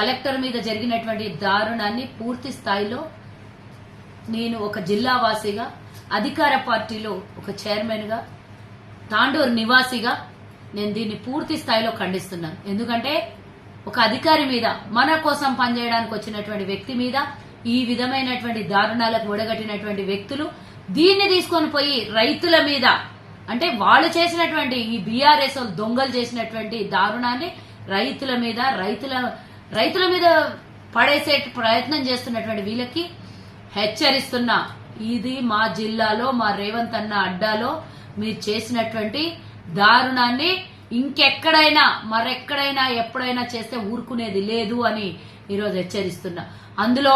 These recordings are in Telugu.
కలెక్టర్ మీద జరిగినటువంటి దారుణాన్ని పూర్తి స్థాయిలో నేను ఒక జిల్లా వాసిగా, అధికార పార్టీలో ఒక చైర్మన్ గా, తాండూరు నివాసిగా నేను దీన్ని పూర్తి స్థాయిలో ఖండిస్తున్నాను. ఎందుకంటే ఒక అధికారి మీద, మన కోసం పనిచేయడానికి వచ్చినటువంటి వ్యక్తి మీద ఈ విధమైనటువంటి దారుణాలకు ఒడగట్టినటువంటి వ్యక్తులు దీన్ని తీసుకొని పోయి రైతుల మీద, అంటే వాళ్ళు చేసినటువంటి ఈ బీఆర్ఎస్ దొంగలు చేసినటువంటి దారుణాన్ని రైతుల మీద పడేసే ప్రయత్నం చేస్తున్నటువంటి వీళ్ళకి హెచ్చరిస్తున్నా. ఇది మా జిల్లాలో, మా రేవంత్ అన్న అడ్డాలో మీరు చేసినటువంటి దారుణాన్ని ఇంకెక్కడైనా మరెక్కడైనా ఎప్పుడైనా చేస్తే ఊరుకునేది లేదు అని ఈరోజు హెచ్చరిస్తున్నా. అందులో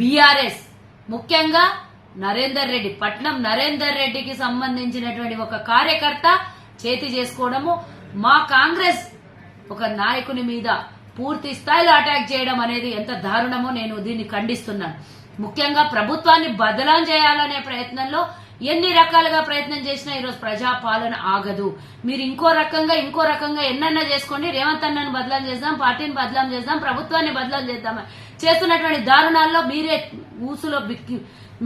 బీఆర్ఎస్ ముఖ్యంగా నరేందర్ రెడ్డి, పట్నం నరేందర్ రెడ్డికి సంబంధించినటువంటి ఒక కార్యకర్త చేతి చేసుకోవడము, మా కాంగ్రెస్ ఒక నాయకుని మీద పూర్తి స్థాయిలో అటాక్ చేయడం అనేది ఎంత దారుణమో నేను దీన్ని ఖండిస్తున్నాను. ముఖ్యంగా ప్రభుత్వాన్ని బదలాం చేయాలనే ప్రయత్నంలో ఎన్ని రకాలుగా ప్రయత్నం చేసినా ఈరోజు ప్రజాపాలన ఆగదు. మీరు ఇంకో రకంగా ఎన్నన్నా చేసుకోండి, రేవంత్ అన్నను బదలాం చేద్దాం, పార్టీని బదలాం చేద్దాం, ప్రభుత్వాన్ని బదలాం చేద్దాం చేస్తున్నటువంటి దారుణాల్లో మీరే ఊసులో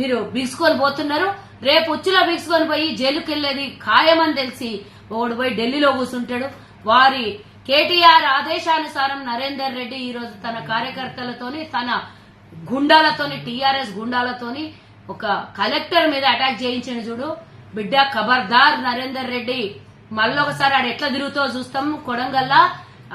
మీరు బిగుసుకొని పోతున్నారు. రేపు ఉచ్చులో బిగుసుకొని పోయి జైలుకి వెళ్లేది ఖాయమని తెలిసి ఒకడు పోయి ఢిల్లీలో కూర్చుంటాడు. వారి కేటీఆర్ ఆదేశానుసారం నరేందర్ రెడ్డి ఈరోజు తన కార్యకర్తలతోని, తన గుండాలతోని, టీఆర్ఎస్ గుండాలతోని ఒక కలెక్టర్ మీద అటాక్ చేయించిన చూడు బిడ్డ. ఖబర్దార్ నరేందర్ రెడ్డి, మళ్ళొకసారి ఆడ ఎట్లా తిరుగుతో చూస్తాం కొడంగల్లా.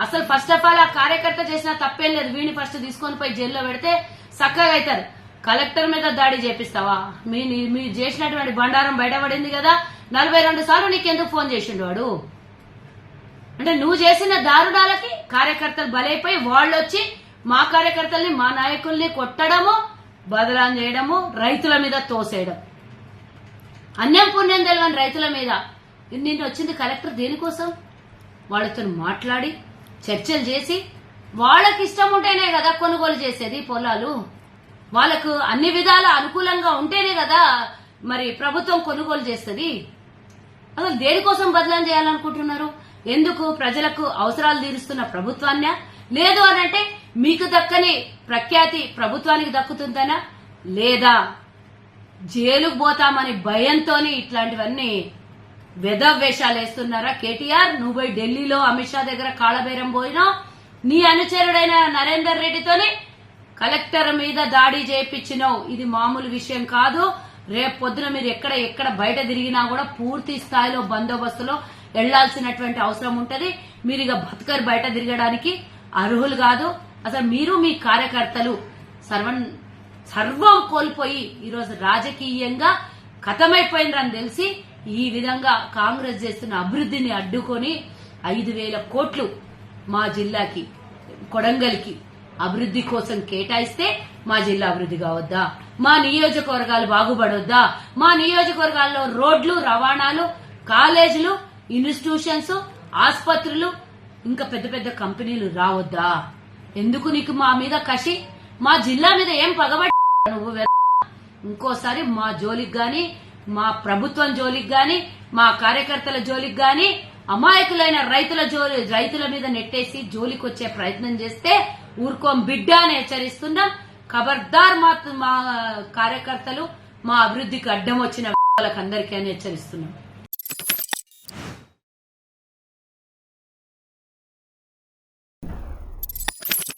అసలు ఫస్ట్ ఆఫ్ ఆల్ ఆ కార్యకర్త చేసిన తప్పేం లేదు, వీడిని ఫస్ట్ తీసుకొని పోయి జైల్లో పెడితే చక్కగా అవుతారు. కలెక్టర్ మీద దాడి చేపిస్తావా? మీరు చేసినటువంటి బండారం బయటపడింది కదా. 42 సార్లు నీకెందుకు ఫోన్ చేసిండు వాడు? అంటే నువ్వు చేసిన దారుణాలకి కార్యకర్తలు బలైపోయి వాళ్ళు వచ్చి మా కార్యకర్తల్ని, మా నాయకుల్ని కొట్టడము, బదలాం చేయడము, రైతుల మీద తోసేయడం. అన్యం పుణ్యం తెలియని రైతుల మీద నిన్న వచ్చింది కలెక్టర్ దేనికోసం? వాళ్ళతో మాట్లాడి చర్చలు చేసి వాళ్ళకి ఇష్టం ఉంటేనే కదా కొనుగోలు చేసేది పొలాలు. వాళ్ళకు అన్ని విధాల అనుకూలంగా ఉంటేనే కదా మరి ప్రభుత్వం కొనుగోలు చేస్తుంది. అసలు దేనికోసం బదలాం చేయాలనుకుంటున్నారు? ఎందుకు? ప్రజలకు అవసరాలు తీరుస్తున్న ప్రభుత్వాన్ని లేదు అనంటే మీకు దక్కని ప్రఖ్యాతి ప్రభుత్వానికి దక్కుతుందనా, లేదా జైలుకు పోతామని భయంతో ఇట్లాంటివన్నీ వెధవేషాలు వేస్తున్నారా? కేటీఆర్, నువ్వు పోయి ఢిల్లీలో అమిత్ షా దగ్గర కాళబేరం పోయినా నీ అనుచరుడైన నరేందర్ రెడ్డితోని కలెక్టర్ మీద దాడి చేయించినావు. ఇది మామూలు విషయం కాదు. రేపు పొద్దున మీరు ఎక్కడ బయట తిరిగినా కూడా పూర్తి స్థాయిలో బందోబస్తులో వెళ్లాల్సినటువంటి అవసరం ఉంటది. మీరు ఇక బతకరు, బయట తిరగడానికి అర్హులు కాదు. అసలు మీరు మీ కార్యకర్తలు సర్వం కోల్పోయి ఈరోజు రాజకీయంగా ఖతమైపోయినరని తెలిసి ఈ విధంగా కాంగ్రెస్ చేస్తున్న అభివృద్ధిని అడ్డుకొని 5,000 కోట్లు మా జిల్లాకి, కొడంగల్కి అభివృద్ధి కోసం కేటాయిస్తే మా జిల్లా అభివృద్ధి కావద్దా? మా నియోజకవర్గాలు బాగుపడొద్దా? మా నియోజకవర్గాల్లో రోడ్లు, రవాణాలు, కాలేజీలు, ఇన్స్టిట్యూషన్స్, ఆసుపత్రులు, ఇంకా పెద్ద పెద్ద కంపెనీలు రావద్దా? ఎందుకు నీకు మా మీద కసి? మా జిల్లా మీద ఏం పగబడి నువ్వు? ఇంకోసారి మా జోలికి గాని, మా ప్రభుత్వం జోలికి గాని, మా కార్యకర్తల జోలికి గాని, అమాయకులైన రైతుల మీద నెట్టేసి జోలికి వచ్చే ప్రయత్నం చేస్తే ఊరుకోం బిడ్డ అని హెచ్చరిస్తున్నాం. ఖబర్దార్ మా కార్యకర్తలు, మా అభివృద్ధికి అడ్డం వచ్చిన వాళ్ళకందరికీ అని హెచ్చరిస్తున్నాం.